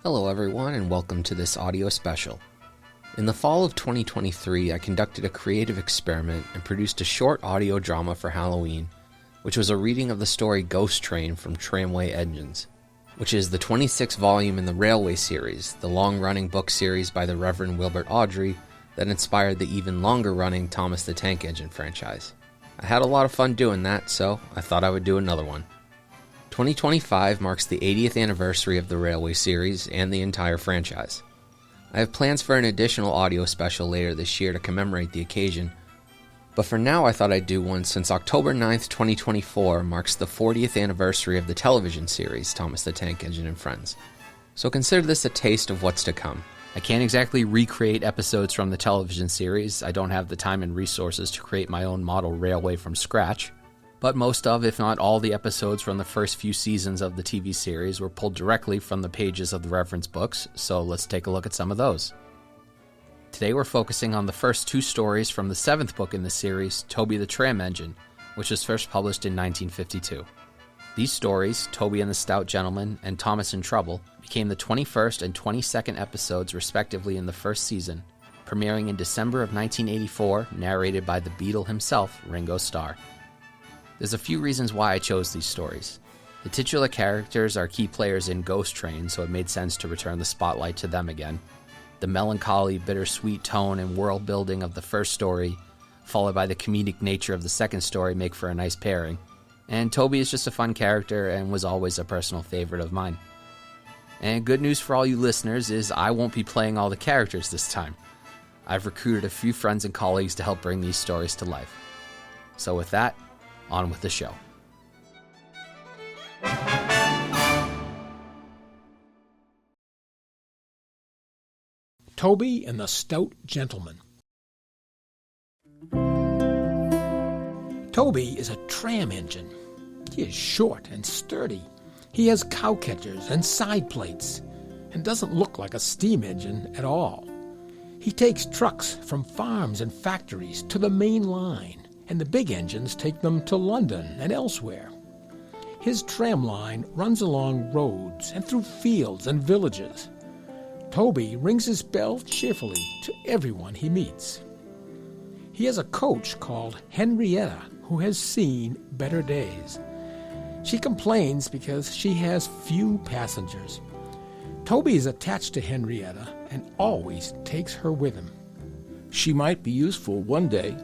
Hello everyone and welcome to this audio special. In the fall of 2023, I conducted a creative experiment and produced a short audio drama for Halloween, which was a reading of the story Ghost Train from Tramway Engines, which is the 26th volume in the Railway series, the long-running book series by the Reverend Wilbert Awdry that inspired the even longer-running Thomas the Tank Engine franchise. I had a lot of fun doing that, so I thought I would do another one. 2025 marks the 80th anniversary of the Railway series and the entire franchise. I have plans for an additional audio special later this year to commemorate the occasion, but for now I thought I'd do one since October 9th, 2024 marks the 40th anniversary of the television series Thomas the Tank Engine and Friends. So consider this a taste of what's to come. I can't exactly recreate episodes from the television series. I don't have the time and resources to create my own model railway from scratch. But most of, if not all, the episodes from the first few seasons of the TV series were pulled directly from the pages of the Reverend's books, so let's take a look at some of those. Today we're focusing on the first two stories from the seventh book in the series, Toby the Tram Engine, which was first published in 1952. These stories, Toby and the Stout Gentleman and Thomas in Trouble, became the 21st and 22nd episodes respectively in the first season, premiering in December of 1984, narrated by the Beatle himself, Ringo Starr. There's a few reasons why I chose these stories. The titular characters are key players in Ghost Train, so it made sense to return the spotlight to them again. The melancholy, bittersweet tone and world building of the first story, followed by the comedic nature of the second story, make for a nice pairing. And Toby is just a fun character and was always a personal favorite of mine. And good news for all you listeners is I won't be playing all the characters this time. I've recruited a few friends and colleagues to help bring these stories to life. So with that, on with the show. Toby and the Stout Gentleman. Toby is a tram engine. He is short and sturdy. He has cow catchers and side plates and doesn't look like a steam engine at all. He takes trucks from farms and factories to the main line, and the big engines take them to London and elsewhere. His tram line runs along roads and through fields and villages. Toby rings his bell cheerfully to everyone he meets. He has a coach called Henrietta who has seen better days. She complains because she has few passengers. Toby is attached to Henrietta and always takes her with him. She might be useful one day.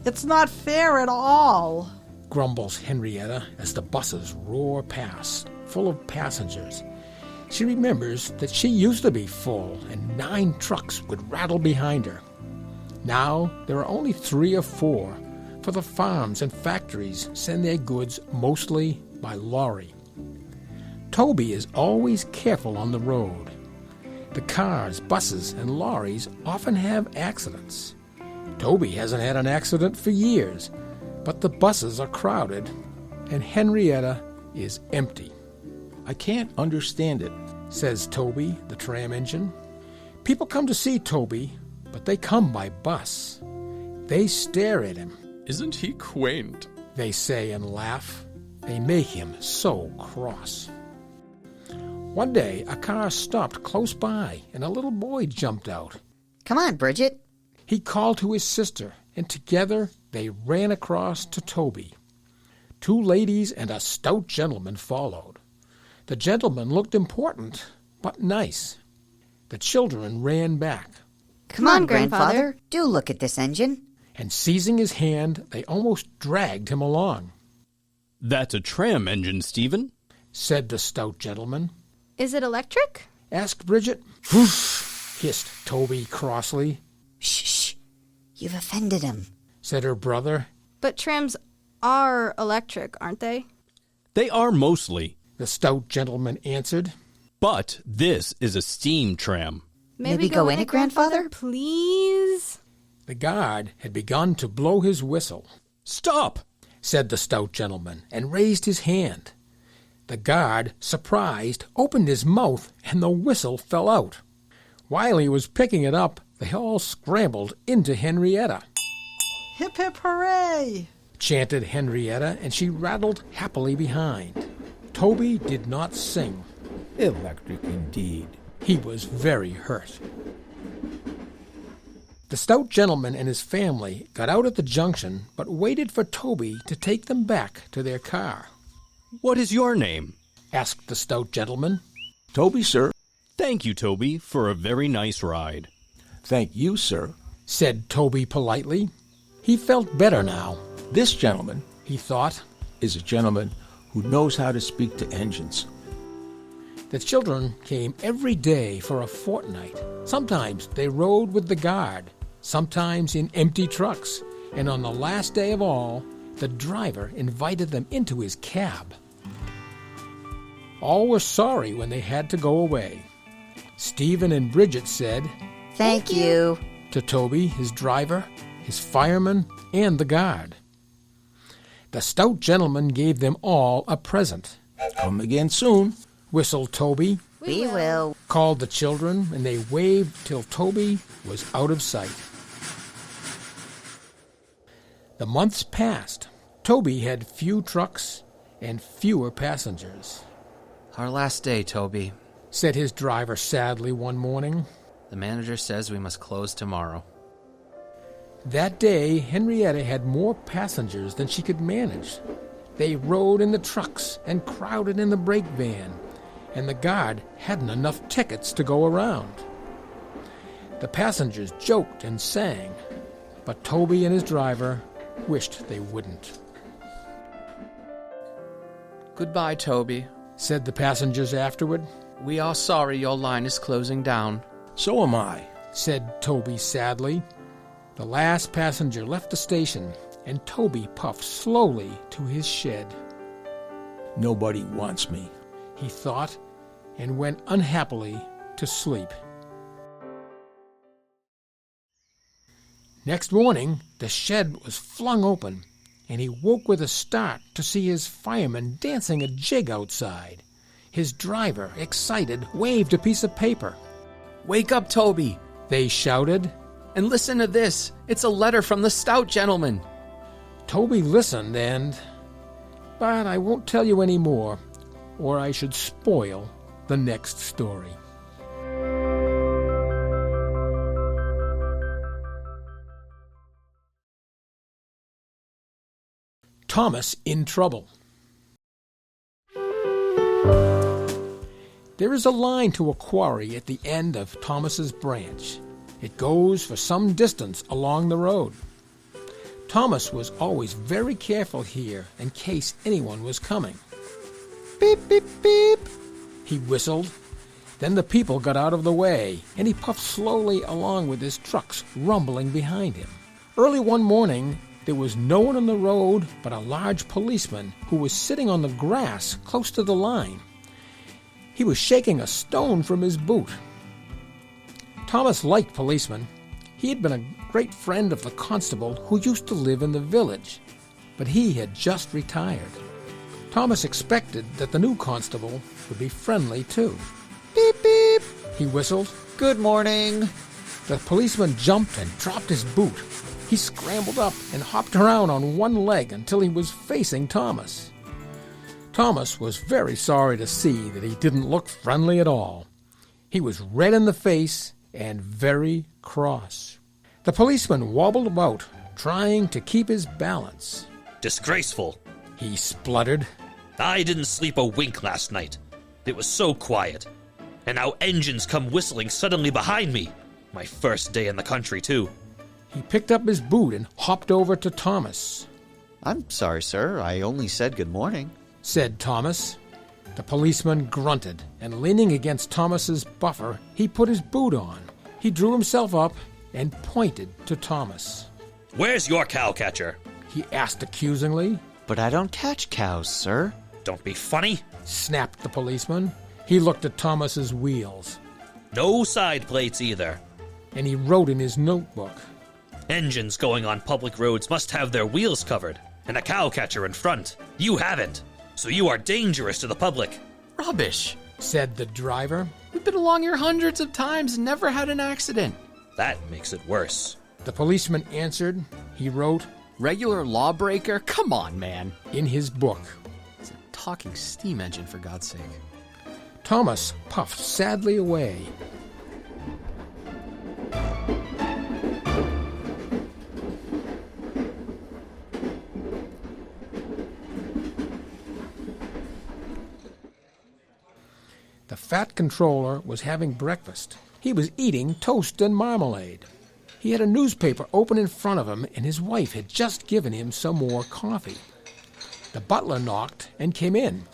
It's not fair at all, grumbles Henrietta as the buses roar past, full of passengers. She remembers that she used to be full and 9 trucks would rattle behind her. Now there are only 3 or 4, for the farms and factories send their goods mostly by lorry. Toby is always careful on the road. The cars, buses, and lorries often have accidents. Toby hasn't had an accident for years, but the buses are crowded, and Henrietta is empty. I can't understand it, says Toby the Tram Engine. People come to see Toby, but they come by bus. They stare at him. Isn't he quaint? They say and laugh. They make him so cross. One day, a car stopped close by, and a little boy jumped out. Come on, Bridget. He called to his sister, and together they ran across to Toby. 2 ladies and a stout gentleman followed. The gentleman looked important, but nice. The children ran back. Come on, Grandfather. Do look at this engine. And seizing his hand, they almost dragged him along. That's a tram engine, Stephen, said the stout gentleman. Is it electric? Asked Bridget. Whoosh, hissed Toby crossly. Shh, you've offended him, said her brother. But trams are electric, aren't they? They are mostly, the stout gentleman answered. But this is a steam tram. Maybe go in it, Grandfather? Please? The guard had begun to blow his whistle. Stop, said the stout gentleman, and raised his hand. The guard, surprised, opened his mouth, and the whistle fell out. While he was picking it up, they all scrambled into Henrietta. Hip hip hooray, chanted Henrietta, and she rattled happily behind. Toby did not sing. Electric indeed. He was very hurt. The stout gentleman and his family got out at the junction, but waited for Toby to take them back to their car. What is your name? Asked the stout gentleman. Toby, sir. Thank you, Toby, for a very nice ride. Thank you, sir. Said Toby politely. He felt better now. This gentleman He thought. is a gentleman who knows how to speak to engines. The children came every day for a fortnight. Sometimes they rode with the guard, sometimes in empty trucks, and on the last day of all, the driver invited them into his cab. All were sorry when they had to go away. Stephen and Bridget said, Thank you. to Toby, his driver, his fireman, and the guard. The stout gentleman gave them all a present. Come again soon. Whistled Toby, We will. called the children, and they waved till Toby was out of sight. The months passed. Toby had few trucks and fewer passengers. Our last day, Toby. Said his driver sadly one morning. The manager says we must close tomorrow. That day, Henrietta had more passengers than she could manage. They rode in the trucks and crowded in the brake van, and the guard hadn't enough tickets to go around. The passengers joked and sang, but Toby and his driver wished they wouldn't. Goodbye, Toby. Said the passengers afterward. We are sorry your line is closing down. So am I. Said Toby sadly. The last passenger left the station, and Toby puffed slowly to his shed. Nobody wants me. He thought, and went unhappily to sleep. Next morning, the shed was flung open, and he woke with a start to see his fireman dancing a jig outside. His driver, excited, waved a piece of paper. Wake up, Toby, They shouted. and listen to this. It's a letter from the stout gentleman. Toby listened but I won't tell you any more, or I should spoil the next story. Thomas in trouble. There is a line to a quarry at the end of Thomas's branch. It goes for some distance along the road. Thomas was always very careful here in case anyone was coming. Beep, beep, beep, he whistled. Then the people got out of the way, and he puffed slowly along with his trucks rumbling behind him. Early one morning, there was no one on the road but a large policeman who was sitting on the grass close to the line. He was shaking a stone from his boot. Thomas liked policemen. He had been a great friend of the constable who used to live in the village, but he had just retired. Thomas expected that the new constable would be friendly too. Beep, beep, he whistled. Good morning. The policeman jumped and dropped his boot. He scrambled up and hopped around on one leg until he was facing Thomas. Thomas was very sorry to see that he didn't look friendly at all. He was red in the face and very cross. The policeman wobbled about, trying to keep his balance. Disgraceful. He spluttered. I didn't sleep a wink last night. It was so quiet. And now engines come whistling suddenly behind me. My first day in the country, too. He picked up his boot and hopped over to Thomas. I'm sorry, sir. I only said good morning. Said Thomas. The policeman grunted, and leaning against Thomas's buffer, he put his boot on. He drew himself up and pointed to Thomas. Where's your cowcatcher? He asked accusingly. But I don't catch cows, sir. Don't be funny. Snapped the policeman. He looked at Thomas's wheels. No side plates either. And he wrote in his notebook. Engines going on public roads must have their wheels covered, and a cowcatcher in front. You haven't, so you are dangerous to the public. Rubbish, said the driver. We've been along here hundreds of times and never had an accident. That makes it worse. The policeman answered. He wrote, Regular lawbreaker? Come on, man. in his book. It's a talking steam engine, for God's sake. Thomas puffed sadly away. The fat controller was having breakfast. He was eating toast and marmalade. He had a newspaper open in front of him, and his wife had just given him some more coffee. The butler knocked and came in.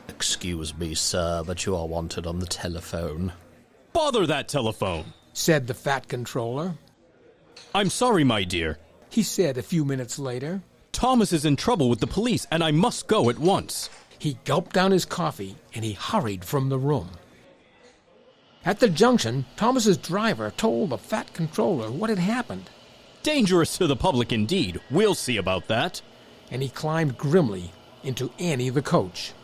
Excuse me, sir, but you are wanted on the telephone. Bother that telephone, said the fat controller. I'm sorry, my dear. He said a few minutes later. Thomas is in trouble with the police, and I must go at once. He gulped down his coffee, and he hurried from the room. At the junction, Thomas's driver told the fat controller what had happened. Dangerous to the public indeed. We'll see about that. And he climbed grimly into Annie the coach.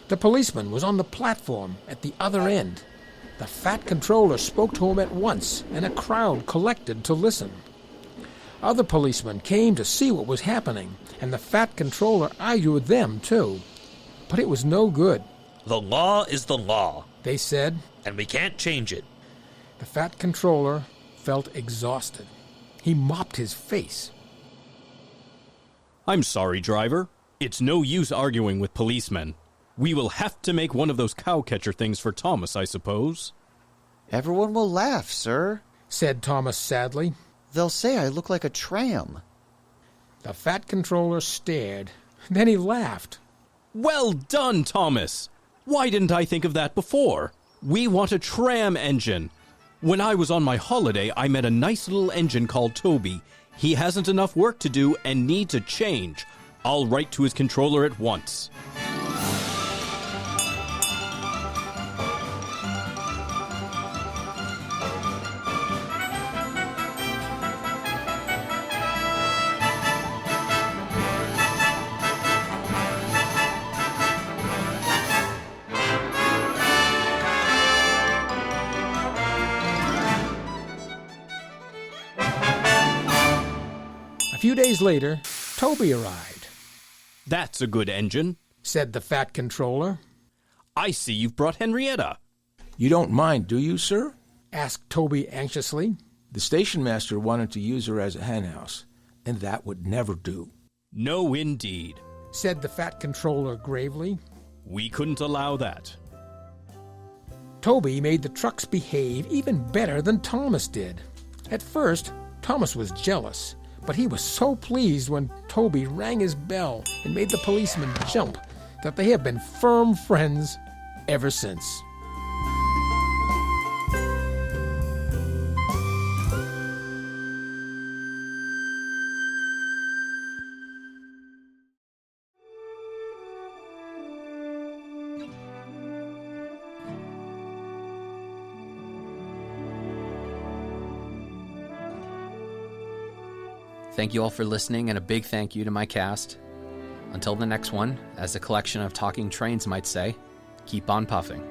The policeman was on the platform at the other end. The fat controller spoke to him at once, and a crowd collected to listen. Other policemen came to see what was happening, and the fat controller argued with them, too. But it was no good. The law is the law, they said, and we can't change it. The fat controller felt exhausted. He mopped his face. I'm sorry, driver. It's no use arguing with policemen. We will have to make one of those cow-catcher things for Thomas, I suppose. Everyone will laugh, sir, said Thomas sadly. They'll say I look like a tram. The fat controller stared. Then he laughed. Well done, Thomas! Why didn't I think of that before? We want a tram engine. When I was on my holiday, I met a nice little engine called Toby. He hasn't enough work to do and needs a change. I'll write to his controller at once. A few days later, Toby arrived. That's a good engine, said the fat controller. I see you've brought Henrietta. You don't mind, do you, sir? asked Toby anxiously. The station master wanted to use her as a henhouse, and that would never do. No, indeed, said the fat controller gravely. We couldn't allow that. Toby made the trucks behave even better than Thomas did. At first, Thomas was jealous, but he was so pleased when Toby rang his bell and made the policeman jump that they have been firm friends ever since. Thank you all for listening, and a big thank you to my cast. Until the next one, as a collection of talking trains might say, keep on puffing.